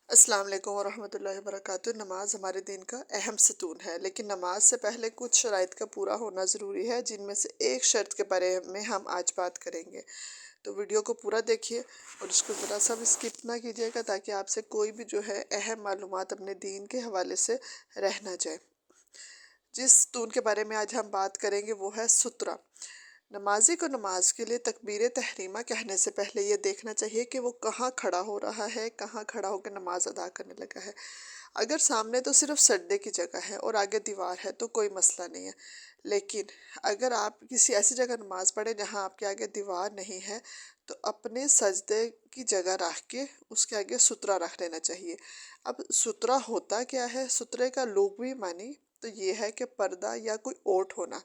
السلام علیکم ورحمۃ اللہ وبرکاتہ۔ نماز ہمارے دین کا اہم ستون ہے، لیکن نماز سے پہلے کچھ شرائط کا پورا ہونا ضروری ہے، جن میں سے ایک شرط کے بارے میں ہم آج بات کریں گے۔ تو ویڈیو کو پورا دیکھیے اور اس کو ذرا سا بھی اسکپ نہ کیجیے گا، تاکہ آپ سے کوئی بھی جو ہے اہم معلومات اپنے دین کے حوالے سے رہ نہ جائے۔ جس ستون کے بارے میں آج ہم بات کریں گے وہ ہے سترہ۔ نمازی کو نماز کے لیے تکبیر تحریمہ کہنے سے پہلے یہ دیکھنا چاہیے کہ وہ کہاں کھڑا ہو رہا ہے، کہاں کھڑا ہو کے نماز ادا کرنے لگا ہے۔ اگر سامنے تو صرف سجدے کی جگہ ہے اور آگے دیوار ہے تو کوئی مسئلہ نہیں ہے، لیکن اگر آپ کسی ایسی جگہ نماز پڑھیں جہاں آپ کے آگے دیوار نہیں ہے تو اپنے سجدے کی جگہ رکھ کے اس کے آگے سترہ رکھ لینا چاہیے۔ اب سترہ ہوتا کیا ہے؟ سترے کا لغوی معنی تو یہ ہے کہ پردہ یا کوئی اوٹ ہونا،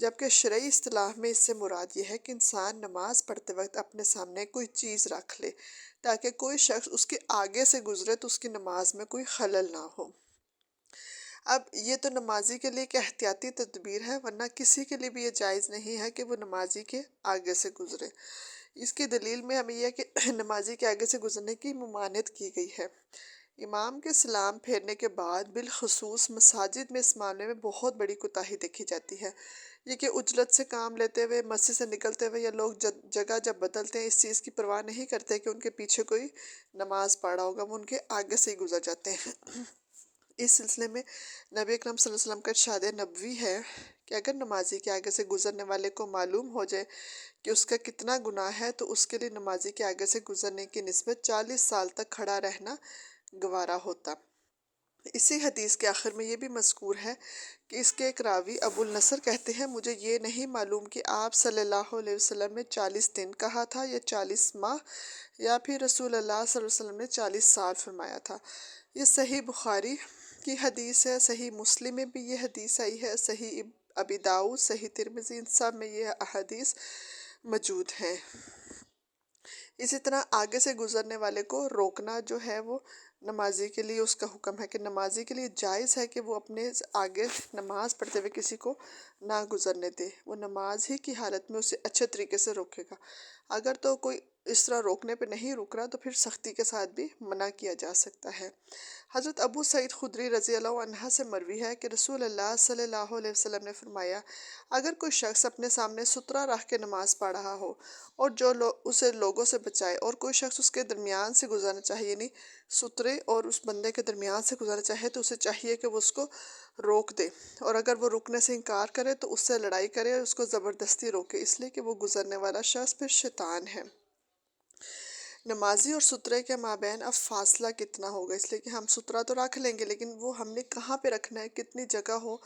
جبکہ شرعی اصطلاح میں اس سے مراد یہ ہے کہ انسان نماز پڑھتے وقت اپنے سامنے کوئی چیز رکھ لے تاکہ کوئی شخص اس کے آگے سے گزرے تو اس کی نماز میں کوئی خلل نہ ہو۔ اب یہ تو نمازی کے لیے ایک احتیاطی تدبیر ہے، ورنہ کسی کے لیے بھی یہ جائز نہیں ہے کہ وہ نمازی کے آگے سے گزرے۔ اس کی دلیل میں ہمیں یہ ہے کہ نمازی کے آگے سے گزرنے کی ممانعت کی گئی ہے۔ امام کے سلام پھیرنے کے بعد بالخصوص مساجد میں اس معاملے میں بہت بڑی کوتاہی دیکھی جاتی ہے۔ یہ کہ عجلت سے کام لیتے ہوئے، مسجد سے نکلتے ہوئے، یا لوگ جگہ جب بدلتے ہیں اس چیز کی پرواہ نہیں کرتے کہ ان کے پیچھے کوئی نماز پڑھا ہوگا، وہ ان کے آگے سے ہی گزر جاتے ہیں۔ اس سلسلے میں نبی اکرم صلی اللہ علیہ وسلم کا ارشاد نبوی ہے کہ اگر نمازی کے آگے سے گزرنے والے کو معلوم ہو جائے کہ اس کا کتنا گناہ ہے تو اس کے لیے نمازی کے آگے سے گزرنے کی نسبت 40 سال تک کھڑا رہنا گوارا ہوتا۔ اسی حدیث کے آخر میں یہ بھی مذکور ہے کہ اس کے ایک راوی ابو النصر کہتے ہیں، مجھے یہ نہیں معلوم کہ آپ صلی اللہ علیہ وسلم نے 40 دن کہا تھا یا 40 ماہ، یا پھر رسول اللہ صلی اللہ علیہ وسلم نے 40 سال فرمایا تھا۔ یہ صحیح بخاری کی حدیث ہے، صحیح مسلم میں بھی یہ حدیث آئی ہے، صحیح ابی داؤد، صحیح ترمذی، ان سب میں یہ احادیث موجود ہیں۔ اسی طرح آگے سے گزرنے والے کو روکنا جو ہے وہ نمازی کے لیے اس کا حکم ہے کہ نمازی کے لیے جائز ہے کہ وہ اپنے آگے نماز پڑھتے ہوئے کسی کو نہ گزرنے دے، وہ نماز ہی کی حالت میں اسے اچھے طریقے سے روکے گا۔ اگر تو کوئی اس طرح روکنے پہ نہیں رک رہا تو پھر سختی کے ساتھ بھی منع کیا جا سکتا ہے۔ حضرت ابو سعید خدری رضی اللہ عنہ سے مروی ہے کہ رسول اللہ صلی اللہ علیہ وسلم نے فرمایا، اگر کوئی شخص اپنے سامنے سترہ رکھ کے نماز پڑھ رہا ہو اور جو اسے لوگوں سے بچائے، اور کوئی شخص اس کے درمیان سے گزرنا چاہیے، یعنی سترے اور اس بندے کے درمیان سے گزرنا چاہے، تو اسے چاہیے کہ وہ اس کو روک دے، اور اگر وہ رکنے سے انکار کرے تو اس سے لڑائی کرے اور اس کو زبردستی روکے، اس لیے کہ وہ گزرنے والا شخص پھر شیطان ہے۔ نمازی اور سترے کے مابین اب فاصلہ کتنا ہوگا؟ اس لیے کہ ہم سترہ تو رکھ لیں گے، لیکن وہ ہم نے کہاں پہ رکھنا ہے، کتنی جگہ ہو،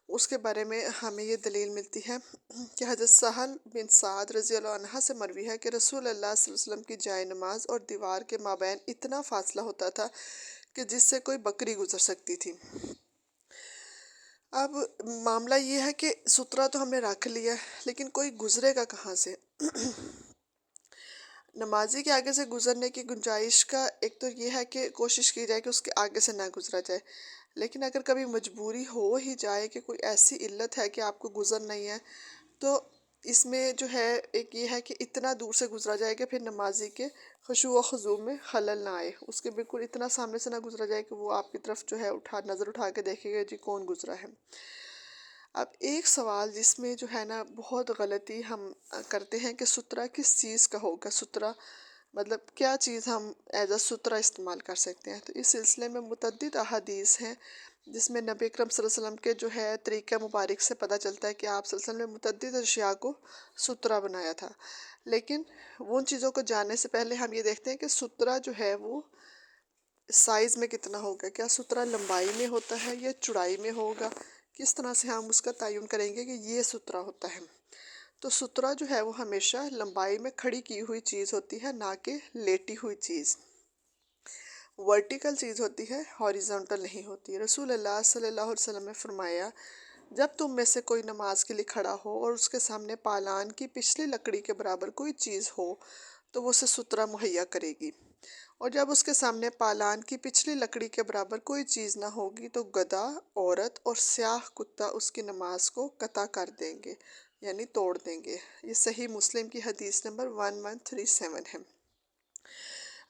اس کے بارے میں ہمیں یہ دلیل ملتی ہے کہ حضرت سہل بن سعد رضی اللہ عنہ سے مروی ہے کہ رسول اللہ صلی اللہ علیہ وسلم کی جائے نماز اور دیوار کے مابین اتنا فاصلہ ہوتا تھا کہ جس سے کوئی بکری گزر سکتی تھی۔ اب معاملہ یہ ہے کہ سترہ تو ہم نے رکھ لیا، لیکن کوئی گزرے گا کہاں سے؟ نمازی کے آگے سے گزرنے کی گنجائش کا ایک تو یہ ہے کہ کوشش کی جائے کہ اس کے آگے سے نہ گزرا جائے، لیکن اگر کبھی مجبوری ہو ہی جائے کہ کوئی ایسی علت ہے کہ آپ کو گزر نہیں ہے، تو اس میں جو ہے ایک یہ ہے کہ اتنا دور سے گزرا جائے کہ پھر نمازی کے خشوع و خضوع میں خلل نہ آئے، اس کے بالکل اتنا سامنے سے نہ گزرا جائے کہ وہ آپ کی طرف جو ہے نظر اٹھا کے دیکھے گا جی کون گزرا ہے۔ اب ایک سوال جس میں جو ہے نا بہت غلطی ہم کرتے ہیں کہ سترہ کس چیز کا ہوگا، سترہ مطلب کیا چیز ہم ایز اے سترہ استعمال کر سکتے ہیں؟ تو اس سلسلے میں متعدد احادیث ہیں جس میں نبی اکرم صلی اللہ علیہ وسلم کے جو ہے طریقہ مبارک سے پتہ چلتا ہے کہ آپ صلی اللہ علیہ وسلم نے متعدد اشیاء کو سترہ بنایا تھا، لیکن ان چیزوں کو جاننے سے پہلے ہم یہ دیکھتے ہیں کہ سترہ جو ہے وہ سائز میں کتنا ہوگا، کیا سترہ لمبائی میں ہوتا ہے یا چوڑائی میں ہوگا، کس طرح سے ہم اس کا تعین کریں گے کہ یہ سترہ ہوتا ہے؟ تو سترہ جو ہے وہ ہمیشہ لمبائی میں کھڑی کی ہوئی چیز ہوتی ہے، نہ کہ لیٹی ہوئی چیز، ورٹیکل چیز ہوتی ہے، ہاریزونٹل نہیں ہوتی۔ رسول اللہ صلی اللہ علیہ وسلم نے فرمایا، جب تم میں سے کوئی نماز کے لیے کھڑا ہو اور اس کے سامنے پالان کی پچھلی لکڑی کے برابر کوئی چیز ہو تو وہ اسے سترہ مہیا کرے گی، اور جب اس کے سامنے پالان کی پچھلی لکڑی کے برابر کوئی چیز نہ ہوگی تو گدھا، عورت اور سیاہ کتا اس کی نماز کو قطع کر دیں گے، یعنی توڑ دیں گے۔ یہ صحیح مسلم کی حدیث نمبر 1137 ہے۔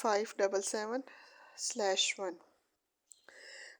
577/1।